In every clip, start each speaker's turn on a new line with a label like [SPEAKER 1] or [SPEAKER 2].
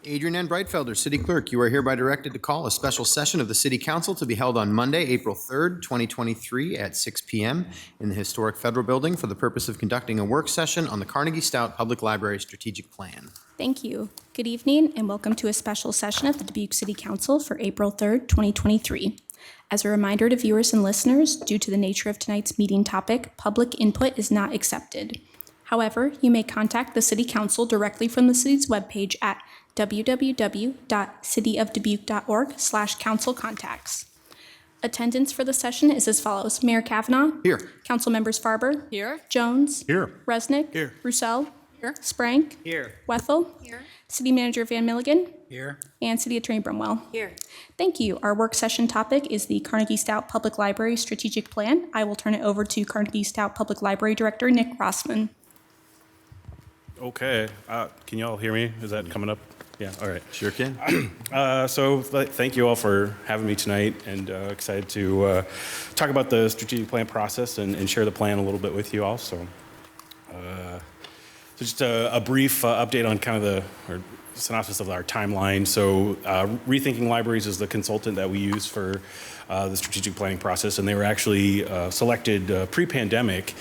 [SPEAKER 1] Adrian N. Breitfelder, City Clerk, you are hereby directed to call a special session of the City Council to be held on Monday, April 3rd, 2023 at 6 p.m. in the historic Federal Building for the purpose of conducting a work session on the Carnegie-Stout Public Library Strategic Plan.
[SPEAKER 2] Thank you. Good evening and welcome to a special session of the Dubuque City Council for April 3rd, 2023. As a reminder to viewers and listeners, due to the nature of tonight's meeting topic, public input is not accepted. However, you may contact the City Council directly from the city's webpage at www.cityofdubuque.org/council-contacts. Attendance for the session is as follows. Mayor Kavanaugh.
[SPEAKER 1] Here.
[SPEAKER 2] Council members Farber.
[SPEAKER 3] Here.
[SPEAKER 2] Jones.
[SPEAKER 4] Here.
[SPEAKER 2] Resnick.
[SPEAKER 4] Here.
[SPEAKER 2] Roussel.
[SPEAKER 3] Here.
[SPEAKER 2] Sprank.
[SPEAKER 3] Here.
[SPEAKER 2] Wethel.
[SPEAKER 3] Here.
[SPEAKER 2] City Manager Van Milligan.
[SPEAKER 3] Here.
[SPEAKER 2] And City Attorney Brumwell.
[SPEAKER 3] Here.
[SPEAKER 2] Thank you. Our work session topic is the Carnegie-Stout Public Library Strategic Plan. I will turn it over to Carnegie-Stout Public Library Director Nick Rossman.
[SPEAKER 4] Okay. Can you all hear me? Is that coming up? Yeah. All right.
[SPEAKER 1] Sure can.
[SPEAKER 4] Thank you all for having me tonight, and excited to talk about the strategic plan process and share the plan a little bit with you all. So just a brief update on kind of or synopsis of our timeline. So Rethinking Libraries is the consultant that we use for the strategic planning process, and they were actually selected pre-pandemic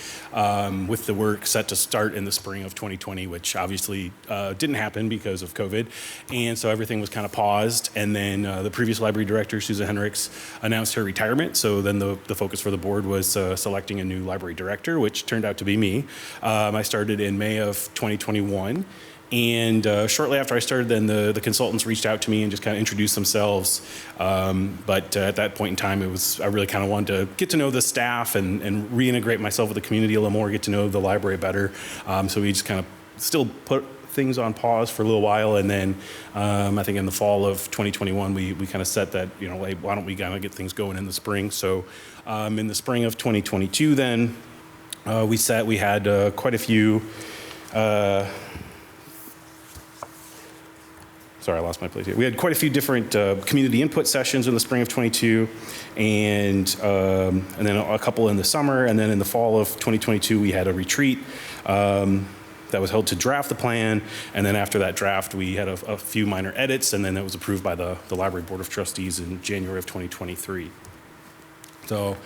[SPEAKER 4] with the work set to start in the spring of 2020, which obviously didn't happen because of COVID. And so everything was kind of paused. And then the previous library director, Susan Henricks, announced her retirement. So then the focus for the board was selecting a new library director, which turned out to be me. I started in May of 2021. And shortly after I started, then the consultants reached out to me and just kind of introduced themselves. But at that point in time, I really kind of wanted to get to know the staff and reintegrate myself with the community a little more, get to know the library better. So we just kind of still put things on pause for a little while. And then I think in the fall of 2021, we kind of set that, hey, why don't we kind of get things going in the spring? So in the spring of 2022, then we had quite a few. Sorry, I lost my place here. We had quite a few different community input sessions in the spring of 22, and then a couple in the summer, and then in the fall of 2022, we had a retreat that was held to draft the plan, and then after that draft, we had a few minor edits, and then it was approved by the Library Board of Trustees in January of 2023. So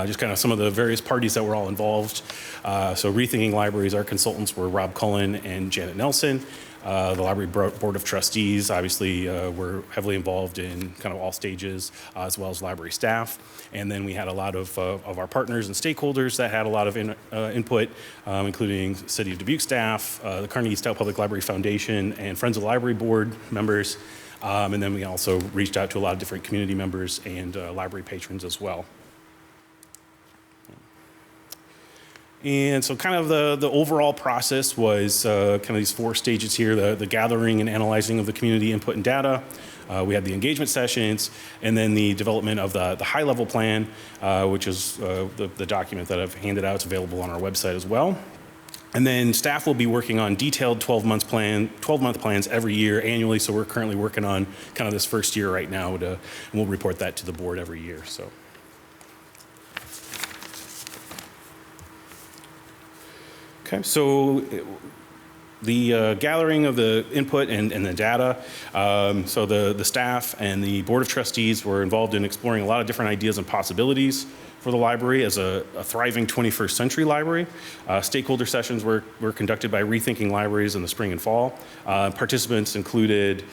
[SPEAKER 4] just kind of some of the various parties that were all involved. So Rethinking Libraries, our consultants were Rob Cullen and Janet Nelson. The Library Board of Trustees, obviously, were heavily involved in kind of all stages, as well as library staff. And then we had a lot of our partners and stakeholders that had a lot of input, including City of Dubuque staff, the Carnegie-Stout Public Library Foundation, and Friends of the Library Board members. And then we also reached out to a lot of different community members and library patrons as well. And so kind of the overall process was kind of these 4 stages here, the gathering and analyzing of the community input and data. We had the engagement sessions, and then the development of the high-level plan, which is the document that I've handed out. It's available on our website as well. And then staff will be working on detailed 12-month plans every year annually. So we're currently working on kind of this first year right now, and we'll report that to the board every year. So. Okay, so the gathering of the input and the data, so the staff and the Board of Trustees were involved in exploring a lot of different ideas and possibilities for the library as a thriving 21st century library. Stakeholder sessions were conducted by Rethinking Libraries in the spring and fall. Participants included,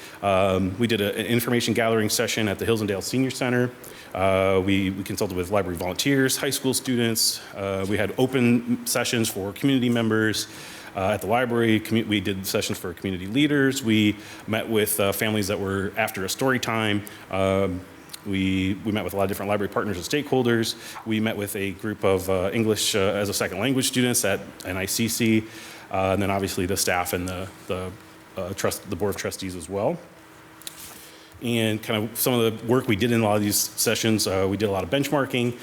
[SPEAKER 4] we did an information gathering session at the Hillsdale Senior Center. We consulted with library volunteers, high school students. We had open sessions for community members at the library. We did sessions for community leaders. We met with families that were after a story time. We met with a lot of different library partners and stakeholders. We met with a group of English as a second language students at NICC, and then obviously the staff and the Board of Trustees as well. And kind of some of the work we did in a lot of these sessions, we did a lot of benchmarking,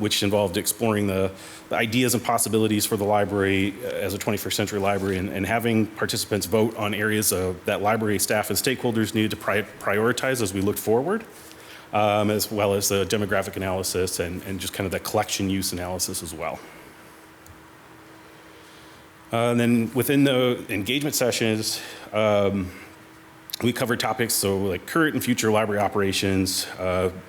[SPEAKER 4] which involved exploring the ideas and possibilities for the library as a 21st century library, and having participants vote on areas that library staff and stakeholders needed to prioritize as we looked forward, as well as the demographic analysis and just kind of the collection use analysis as well. And then within the engagement sessions, We cover topics, so like current and future library operations,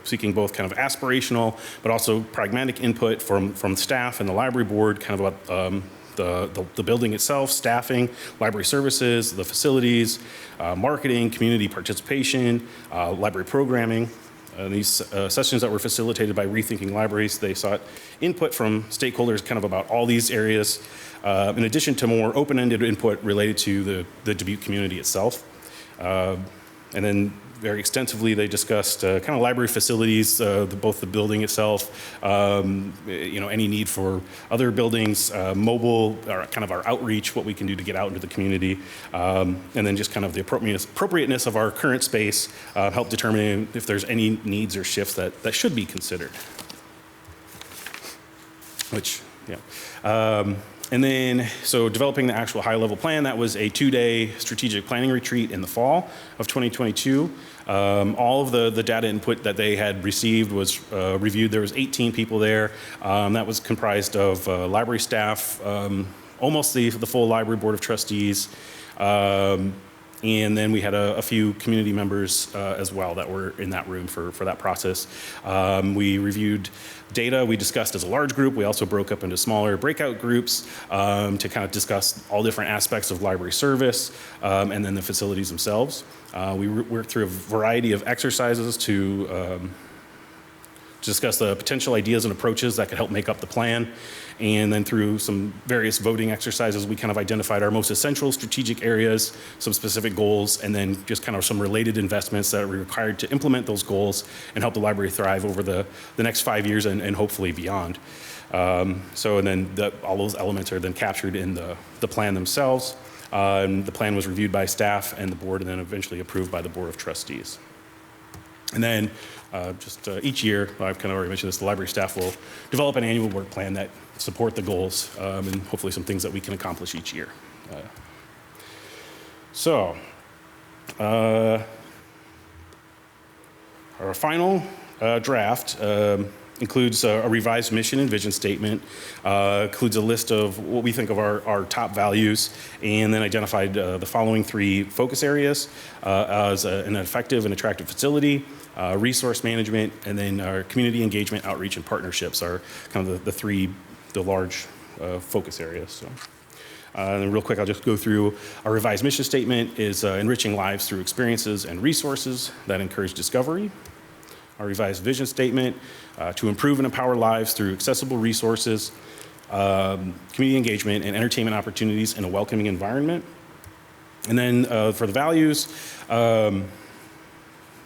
[SPEAKER 4] seeking both kind of aspirational, but also pragmatic input from staff and the library board, kind of about the building itself, staffing, library services, the facilities, marketing, community participation, library programming. These sessions that were facilitated by Rethinking Libraries, they sought input from stakeholders kind of about all these areas, in addition to more open-ended input related to the Dubuque community itself. And then very extensively, they discussed kind of library facilities, both the building itself, any need for other buildings, mobile, or kind of our outreach, what we can do to get out into the community, and then just kind of the appropriateness of our current space, help determine if there's any needs or shifts that should be considered. Which, yeah. And then, so developing the actual high-level plan, that was a 2-day strategic planning retreat in the fall of 2022. All of the data input that they had received was reviewed. There was 18 people there. That was comprised of library staff, almost the full library board of trustees, and then we had a few community members as well that were in that room for that process. We reviewed data we discussed as a large group. We also broke up into smaller breakout groups to kind of discuss all different aspects of library service and then the facilities themselves. We worked through a variety of exercises to discuss the potential ideas and approaches that could help make up the plan. And then through some various voting exercises, we kind of identified our most essential strategic areas, some specific goals, and then just kind of some related investments that are required to implement those goals and help the library thrive over the next 5 years and hopefully beyond. And then all those elements are then captured in the plan themselves. The plan was reviewed by staff and the board and then eventually approved by the Board of Trustees. And then each year, I've kind of already mentioned this, the library staff will develop an annual work plan that support the goals and hopefully some things that we can accomplish each year. Our final draft includes a revised mission and vision statement, includes a list of what we think of our top values, and then identified the following 3 focus areas as an effective and attractive facility, resource management, and then our community engagement, outreach, and partnerships are kind of the large focus areas. So, and then real quick, I'll just go through our revised mission statement is enriching lives through experiences and resources that encourage discovery. Our revised vision statement, to improve and empower lives through accessible resources, community engagement, and entertainment opportunities in a welcoming environment. And then for the values,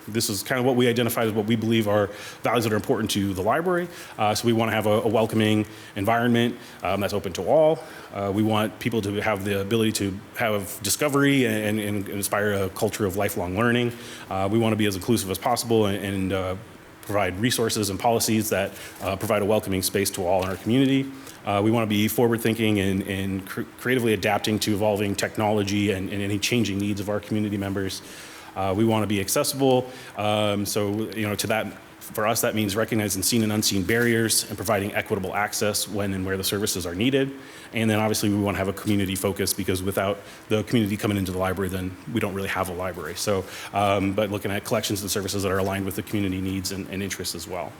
[SPEAKER 4] this is kind of what we identified as what we believe are values that are important to the library. So we want to have a welcoming environment that's open to all. We want people to have the ability to have discovery and inspire a culture of lifelong learning. We want to be as inclusive as possible and provide resources and policies that provide a welcoming space to all in our community. We want to be forward-thinking and creatively adapting to evolving technology and any changing needs of our community members. We want to be accessible. To that, for us, that means recognizing seen and unseen barriers and providing equitable access when and where the services are needed. And then obviously we want to have a community focus because without the community coming into the library, then we don't really have a library. So, but looking at collections and services that are aligned with the community needs and interests as well.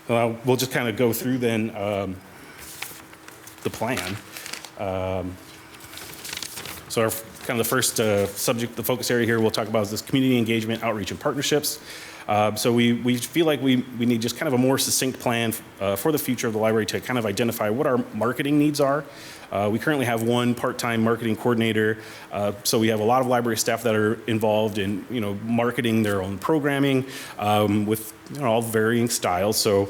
[SPEAKER 4] We'll just kind of go through then the plan. So our kind of the first subject, the focus area here we'll talk about is this community engagement, outreach, and partnerships. So we feel like we need just kind of a more succinct plan for the future of the library to kind of identify what our marketing needs are. We currently have one part-time marketing coordinator, so we have a lot of library staff that are involved in marketing their own programming with all varying styles. So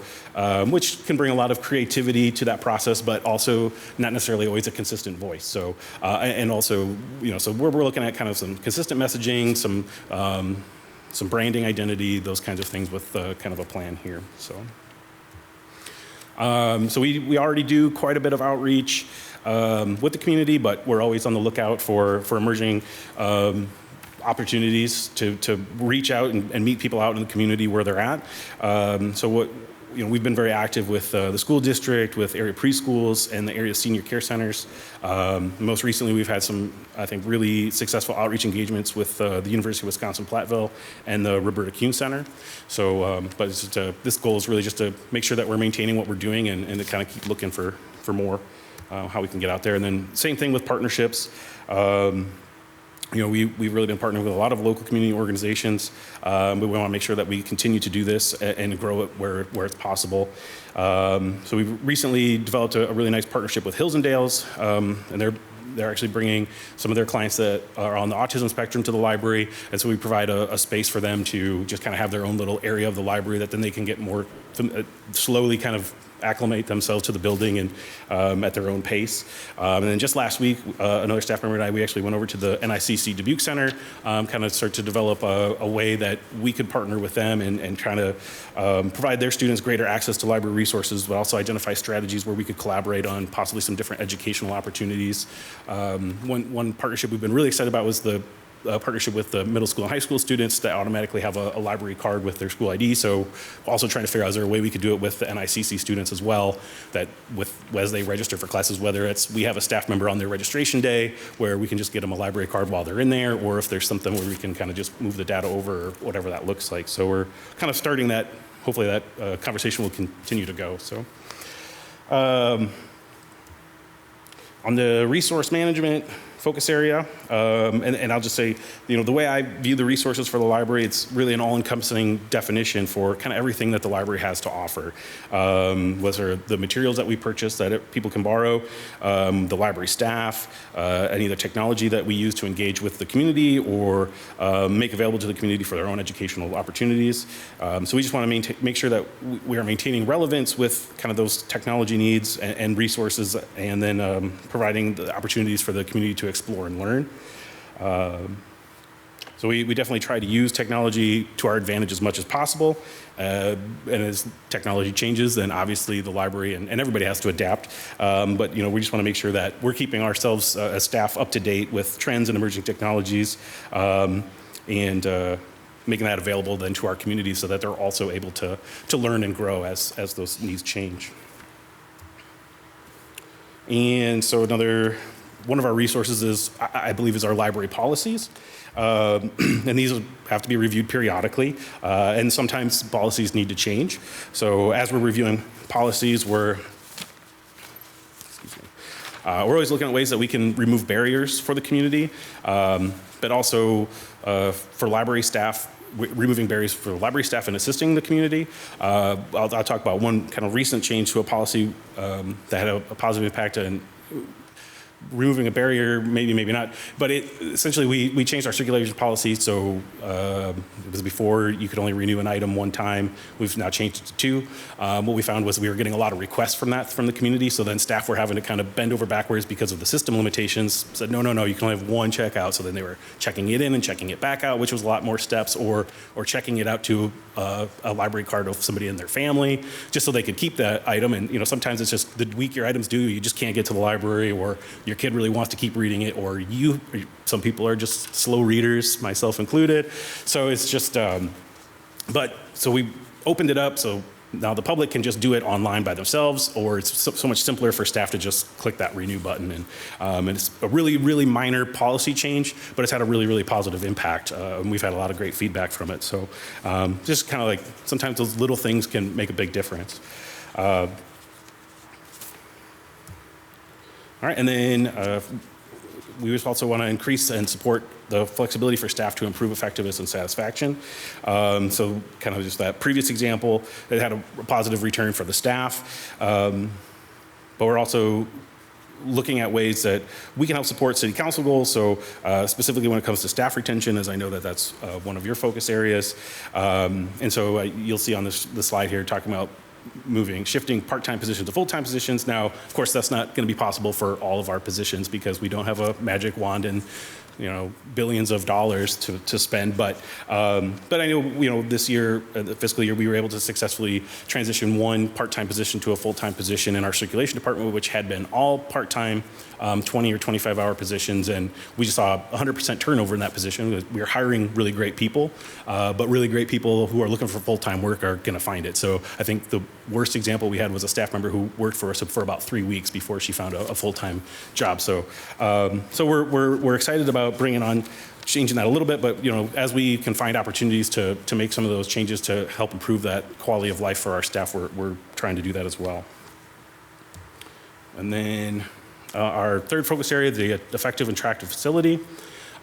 [SPEAKER 4] which can bring a lot of creativity to that process, but also not necessarily always a consistent voice. So and also so we're looking at kind of some consistent messaging, some branding identity, those kinds of things with kind of a plan here. So we already do quite a bit of outreach with the community, but we're always on the lookout for emerging opportunities to reach out and meet people out in the community where they're at. So we've been very active with the school district, with area preschools, and the area senior care centers. Most recently, we've had some, I think, really successful outreach engagements with the University of Wisconsin-Platteville and the Roberta Kuhn Center. So, but it's just, this goal is really just to make sure that we're maintaining what we're doing and to kind of keep looking for more, how we can get out there. And then same thing with partnerships. We've really been partnering with a lot of local community organizations, but we want to make sure that we continue to do this and grow it where it's possible. So we've recently developed a really nice partnership with Hills and Dales, and they're actually bringing some of their clients that are on the autism spectrum to the library, and so we provide a space for them to just kind of have their own little area of the library that then they can get more slowly kind of acclimate themselves to the building and at their own pace. And then just last week, another staff member and I, we actually went over to the NICC Dubuque Center, kind of start to develop a way that we could partner with them and trying to provide their students greater access to library resources, but also identify strategies where we could collaborate on possibly some different educational opportunities. One partnership we've been really excited about was the partnership with the middle school and high school students that automatically have a library card with their school ID. So also trying to figure out, is there a way we could do it with the NICC students as well, that as they register for classes, whether it's we have a staff member on their registration day where we can just get them a library card while they're in there, or if there's something where we can kind of just move the data over or whatever that looks like. So we're kind of starting that. Hopefully that conversation will continue to go. So on the resource management focus area, and I'll just say, the way I view the resources for the library, it's really an all-encompassing definition for kind of everything that the library has to offer. Whether the materials that we purchase that people can borrow, the library staff, any of the technology that we use to engage with the community or make available to the community for their own educational opportunities. So we just want to make sure that we are maintaining relevance with kind of those technology needs and resources, and then providing the opportunities for the community to explore and learn. So we definitely try to use technology to our advantage as much as possible. And as technology changes, then obviously the library and everybody has to adapt. But we just want to make sure that we're keeping ourselves as staff up to date with trends and emerging technologies, and making that available then to our community so that they're also able to learn and grow as those needs change. And so one of our resources I believe is our library policies. And these have to be reviewed periodically, and sometimes policies need to change. So as we're reviewing policies, we're always looking at ways that we can remove barriers for the community, but also for library staff, removing barriers for library staff and assisting the community. I'll talk about one kind of recent change to a policy that had a positive impact on removing a barrier, maybe not, but essentially we changed our circulation policy. So it was before you could only renew an item one time. We've now changed it to two. What we found was we were getting a lot of requests from the community. So then staff were having to kind of bend over backwards because of the system limitations. Said no, you can only have one checkout. So then they were checking it in and checking it back out, which was a lot more steps, or checking it out to a library card of somebody in their family, just so they could keep that item. And sometimes it's just the week your items due, you just can't get to the library, or your kid really wants to keep reading it, or some people are just slow readers, myself included. So it's just, so we opened it up so now the public can just do it online by themselves, or it's so much simpler for staff to just click that renew button. And it's a really, really minor policy change, but it's had a really, really positive impact. And we've had a lot of great feedback from it. So just kind of like sometimes those little things can make a big difference. All right, and then we just also want to increase and support the flexibility for staff to improve effectiveness and satisfaction. So kind of just that previous example, it had a positive return for the staff, but we're also looking at ways that we can help support city council goals. So specifically when it comes to staff retention, as I know that that's one of your focus areas. And so you'll see on the slide here talking about shifting part-time positions to full-time positions. Now, of course, that's not going to be possible for all of our positions because we don't have a magic wand and billions of dollars to spend. But I know this year, the fiscal year, we were able to successfully transition one part-time position to a full-time position in our circulation department, which had been all part-time, 20 or 25-hour positions, and we just saw 100% turnover in that position. We are hiring really great people, but really great people who are looking for full-time work are going to find it. So I think worst example we had was a staff member who worked for us for about 3 weeks before she found a full-time job. So, so we're excited about changing that a little bit, but as we can find opportunities to make some of those changes to help improve that quality of life for our staff, we're trying to do that as well. And then our third focus area, the effective and attractive facility.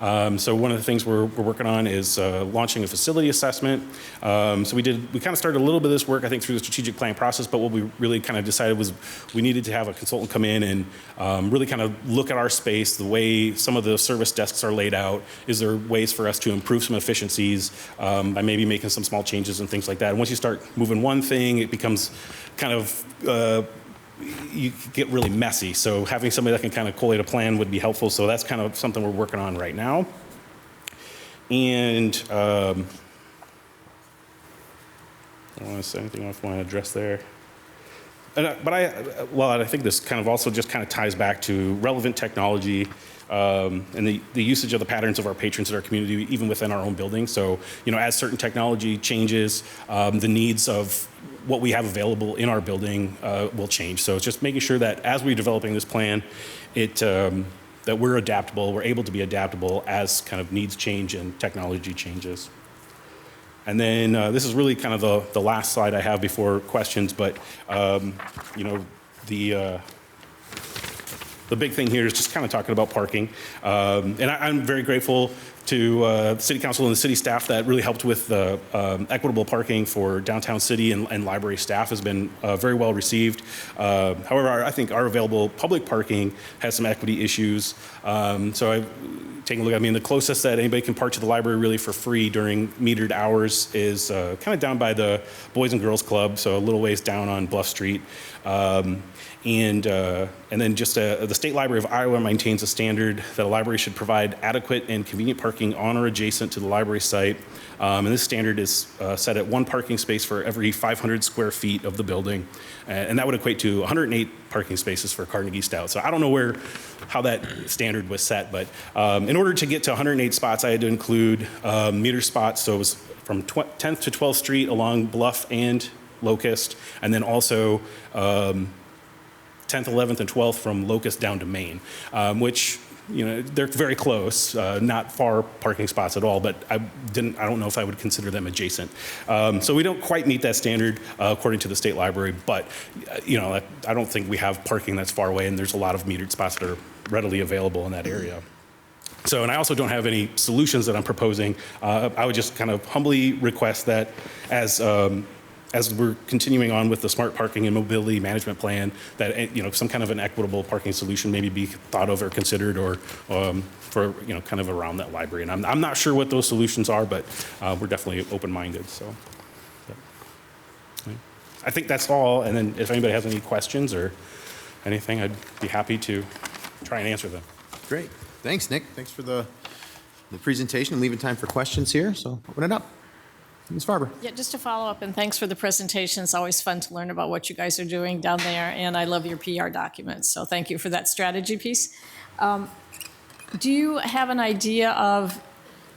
[SPEAKER 4] So one of the things we're working on is launching a facility assessment. So we kind of started a little bit of this work, I think, through the strategic planning process, but what we really kind of decided was we needed to have a consultant come in and really kind of look at our space, the way some of the service desks are laid out. Is there ways for us to improve some efficiencies by maybe making some small changes and things like that? And once you start moving one thing, it becomes kind of you get really messy. So having somebody that can kind of collate a plan would be helpful. So that's kind of something we're working on right now. And I don't want to say anything else I want to address there. But I think this kind of also just kind of ties back to relevant technology and the usage of the patterns of our patrons in our community, even within our own building. So, as certain technology changes, the needs of what we have available in our building will change. So it's just making sure that as we're developing this plan, that we're adaptable, we're able to be adaptable as kind of needs change and technology changes. And then this is really kind of the last slide I have before questions, but the big thing here is just kind of talking about parking. And I'm very grateful to the City Council and the city staff that really helped with the equitable parking for downtown city and library staff has been very well received. However, I think our available public parking has some equity issues. So I've taken a look. I mean, the closest that anybody can park to the library really for free during metered hours is kind of down by the Boys and Girls Club, so a little ways down on Bluff Street. And then just the State Library of Iowa maintains a standard that a library should provide adequate and convenient parking on or adjacent to the library site. And this standard is set at 1 parking space for every 500 square feet of the building. And that would equate to 108 parking spaces for Carnegie-Stout. So I don't know how that standard was set, but in order to get to 108 spots, I had to include meter spots. So it was from 10th to 12th Street along Bluff and Locust, and then also 10th, 11th, and 12th from Locust down to Main, which, they're very close, not far parking spots at all, but I don't know if I would consider them adjacent. So we don't quite meet that standard according to the state library, but, I don't think we have parking that's far away, and there's a lot of metered spots that are readily available in that area. So, and I also don't have any solutions that I'm proposing. I would just kind of humbly request that as we're continuing on with the smart parking and mobility management plan, that some kind of an equitable parking solution maybe be thought of or considered, or for kind of around that library. And I'm not sure what those solutions are, but we're definitely open-minded. So I think that's all. And then if anybody has any questions or anything, I'd be happy to try and answer them.
[SPEAKER 1] Great. Thanks, Nick. Thanks for the presentation and leaving time for questions here. So open it up. Ms. Farber.
[SPEAKER 3] Yeah, just to follow up, and thanks for the presentation. It's always fun to learn about what you guys are doing down there, and I love your PR documents, so thank you for that strategy piece. Do you have an idea of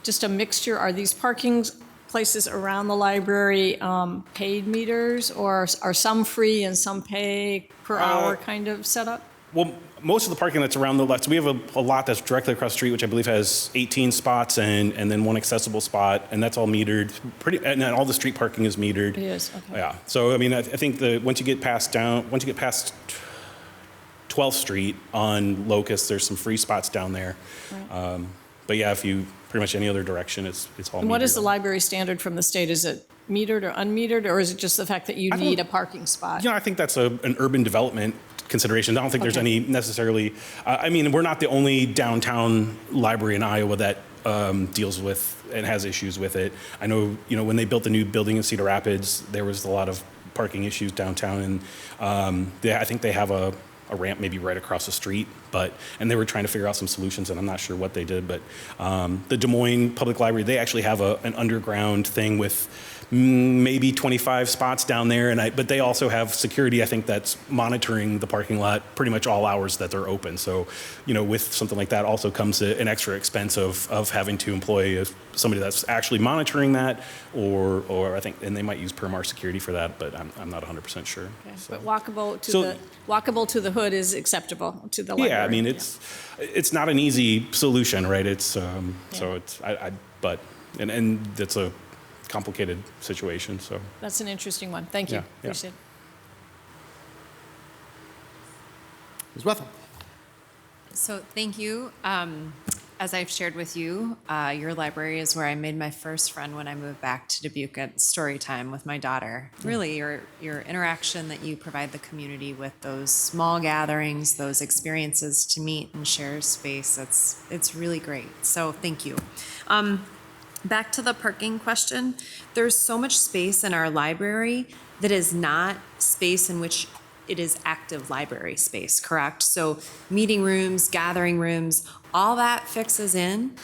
[SPEAKER 3] just a mixture? Are these parking places around the library paid meters, or are some free and some pay per hour kind of setup?
[SPEAKER 4] Well, most of the parking that's around the lot, so we have a lot that's directly across the street, which I believe has 18 spots and then 1 accessible spot, and that's all metered. And then all the street parking is metered.
[SPEAKER 3] It is, okay.
[SPEAKER 4] Yeah. So I mean, I think once you get past 12th Street on Locust, there's some free spots down there. Right. But yeah, if you pretty much any other direction, it's all.
[SPEAKER 3] And
[SPEAKER 4] metered.
[SPEAKER 3] what is the library standard from the state? Is it metered or unmetered, or is it just the fact that you need a parking spot?
[SPEAKER 4] Yeah, I think that's an urban development consideration. I don't think there's any necessarily, I mean, we're not the only downtown library in Iowa that deals with and has issues with it. I know, when they built the new building in Cedar Rapids, there was a lot of parking issues downtown, and I think they have a ramp maybe right across the street, and they were trying to figure out some solutions, and I'm not sure what they did, but the Des Moines Public Library, they actually have an underground thing with maybe 25 spots down there, but they also have security, I think, that's monitoring the parking lot pretty much all hours that they're open. So, with something like that also comes an extra expense of having to employ somebody that's actually monitoring that, or I think, and they might use Permar security for that, but I'm not 100% sure.
[SPEAKER 3] Okay.
[SPEAKER 4] So.
[SPEAKER 3] But walkable to the hood is acceptable to the library.
[SPEAKER 4] Yeah, I mean, it's not an easy solution, right? It's so it's but that's a complicated situation. So
[SPEAKER 3] That's an interesting one. Thank you.
[SPEAKER 4] Yeah, yeah.
[SPEAKER 3] Appreciate it.
[SPEAKER 1] Ms. Wethel.
[SPEAKER 5] So thank you. As I've shared with you, your library is where I made my first friend when I moved back to Dubuque at story time with my daughter. Really, your interaction that you provide the community with, those small gatherings, those experiences to meet and share space, it's really great. So thank you. Back to the parking question. There's so much space in our library that is not space in which it is active library space, correct? So meeting rooms, gathering rooms, all that fixes in.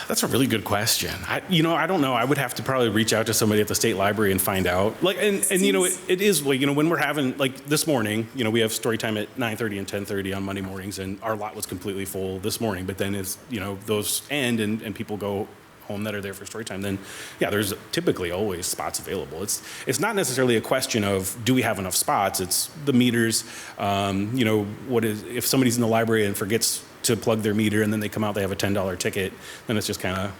[SPEAKER 4] that's a really good question. I don't know. I would have to probably reach out to somebody at the state library and find out. It is like, when we're having, like this morning, we have story time at 9:30 and 10:30 on Monday mornings, and our lot was completely full this morning. But then as those end and people go home that are there for story time, then there's typically always spots available. It's not necessarily a question of do we have enough spots. It's the meters. What is, if somebody's in the library and forgets to plug their meter and then they come out, they have a $10 ticket, then it's just kind of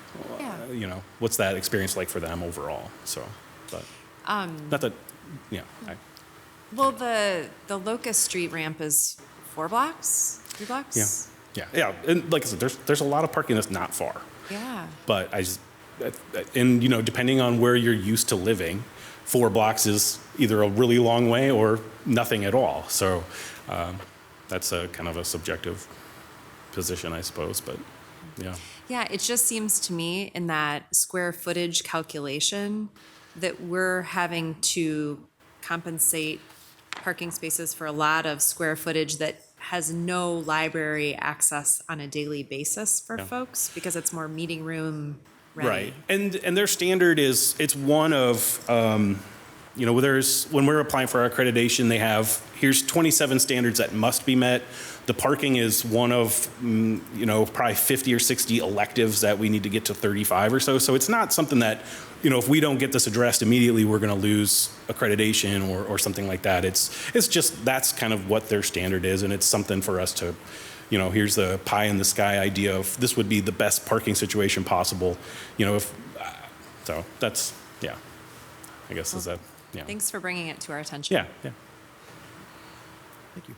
[SPEAKER 4] what's that experience like for them overall. So, but not that
[SPEAKER 5] Well, the Locust Street ramp is 4 blocks, 3 blocks.
[SPEAKER 4] Yeah. And like I said, there's a lot of parking that's not far.
[SPEAKER 5] Yeah.
[SPEAKER 4] But depending on where you're used to living, 4 blocks is either a really long way or nothing at all. So that's a kind of a subjective position, I suppose. But yeah.
[SPEAKER 5] Yeah, it just seems to me in that square footage calculation that we're having to compensate parking spaces for a lot of square footage that has no library access on a daily basis for folks because it's more meeting room ready.
[SPEAKER 4] Right. And their standard is, it's one of, there's, when we're applying for our accreditation, they have, here's 27 standards that must be met. The parking is one of, probably 50 or 60 electives that we need to get to 35 or so. So it's not something that, if we don't get this addressed immediately, we're going to lose accreditation or something like that. It's just, that's kind of what their standard is. And it's something for us to, here's the pie in the sky idea of this would be the best parking situation possible. So that's, I guess is that,
[SPEAKER 5] Thanks for bringing it to our attention.
[SPEAKER 4] Yeah.
[SPEAKER 1] Thank you.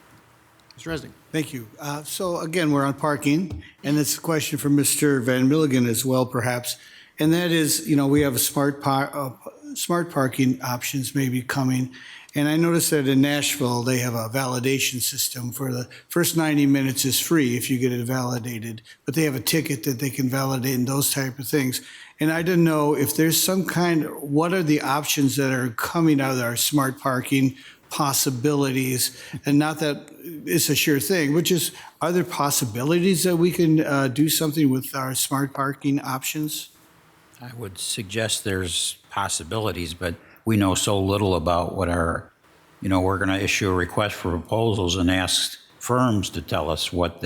[SPEAKER 1] Mr. Resnick.
[SPEAKER 6] Thank you. So again, we're on parking, and it's a question for Mr. Van Milligan as well, perhaps. And that is, we have a smart parking options maybe coming. And I noticed that in Nashville, they have a validation system for the first 90 minutes is free if you get it validated, but they have a ticket that they can validate and those type of things. And I didn't know if there's some what are the options that are coming out of our smart parking possibilities, and not that it's a sure thing, which is, are there possibilities that we can do something with our smart parking options?
[SPEAKER 7] I would suggest there's possibilities, but we know so little about what we're going to issue a request for proposals and ask firms to tell us what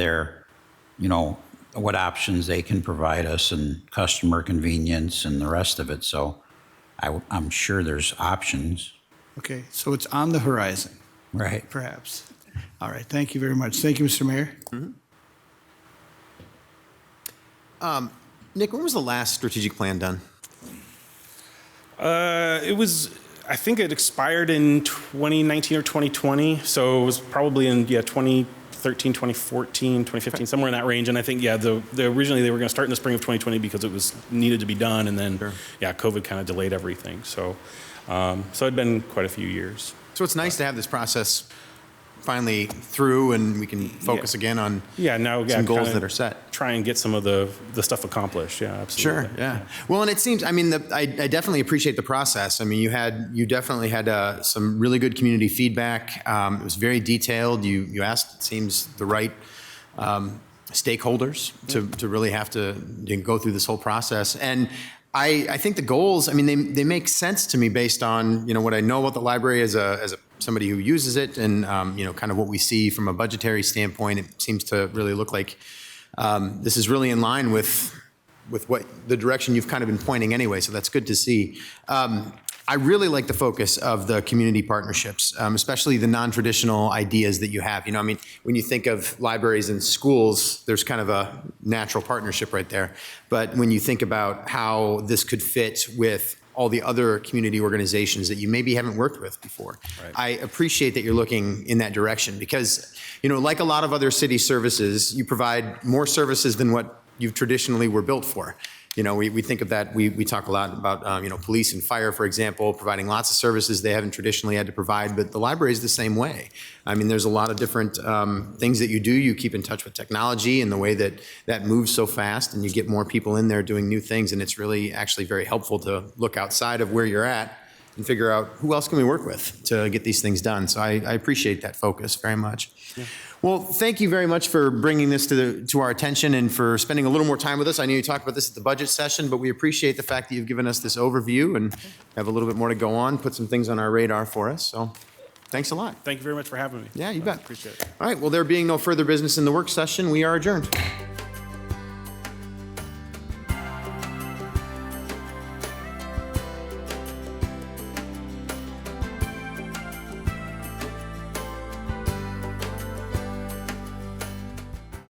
[SPEAKER 7] what options they can provide us and customer convenience and the rest of it. So I'm sure there's options.
[SPEAKER 6] Okay, so it's on the horizon.
[SPEAKER 7] Right.
[SPEAKER 6] Perhaps. All right, thank you very much. Thank you, Mr. Mayor.
[SPEAKER 1] Nick, when was the last strategic plan done?
[SPEAKER 4] I think it expired in 2019 or 2020. So it was probably in 2013, 2014, 2015, somewhere in that range. And I think, originally they were going to start in the spring of 2020 because it was needed to be done. And then, COVID kind of delayed everything. So it'd been quite a few years.
[SPEAKER 1] So it's nice to have this process finally through, and we can focus again on some goals that are set.
[SPEAKER 4] Try and get some of the stuff accomplished. Yeah, absolutely.
[SPEAKER 1] Sure. Yeah. Well, and it seems, I definitely appreciate the process. You definitely had some really good community feedback. It was very detailed. You asked, it seems, the right stakeholders to really have to go through this whole process. And I think the goals, I mean, they make sense to me based on, what I know about the library as somebody who uses it and, kind of what we see from a budgetary standpoint. It seems to really look like this is really in line with what the direction you've kind of been pointing anyway, so that's good to see. I really like the focus of the community partnerships, especially the non-traditional ideas that you have. When you think of libraries and schools, there's kind of a natural partnership right there. But when you think about how this could fit with all the other community organizations that you maybe haven't worked with before, I appreciate that you're looking in that direction because, like a lot of other city services, you provide more services than what you traditionally were built for. We think of that, we talk a lot about, police and fire, for example, providing lots of services they haven't traditionally had to provide, but the library is the same way. There's a lot of different things that you do. You keep in touch with technology and the way that moves so fast, and you get more people in there doing new things, and it's really actually very helpful to look outside of where you're at and figure out who else can we work with to get these things done. So I appreciate that focus very much. Yeah. Well, thank you very much for bringing this to our attention and for spending a little more time with us. I know you talked about this at the budget session, but we appreciate the fact that you've given us this overview and have a little bit more to go on, put some things on our radar for us. So thanks a lot.
[SPEAKER 4] Thank you very much for having me.
[SPEAKER 1] Yeah, you bet.
[SPEAKER 4] Appreciate it.
[SPEAKER 1] All right, well, there being no further business in the work session, we are adjourned.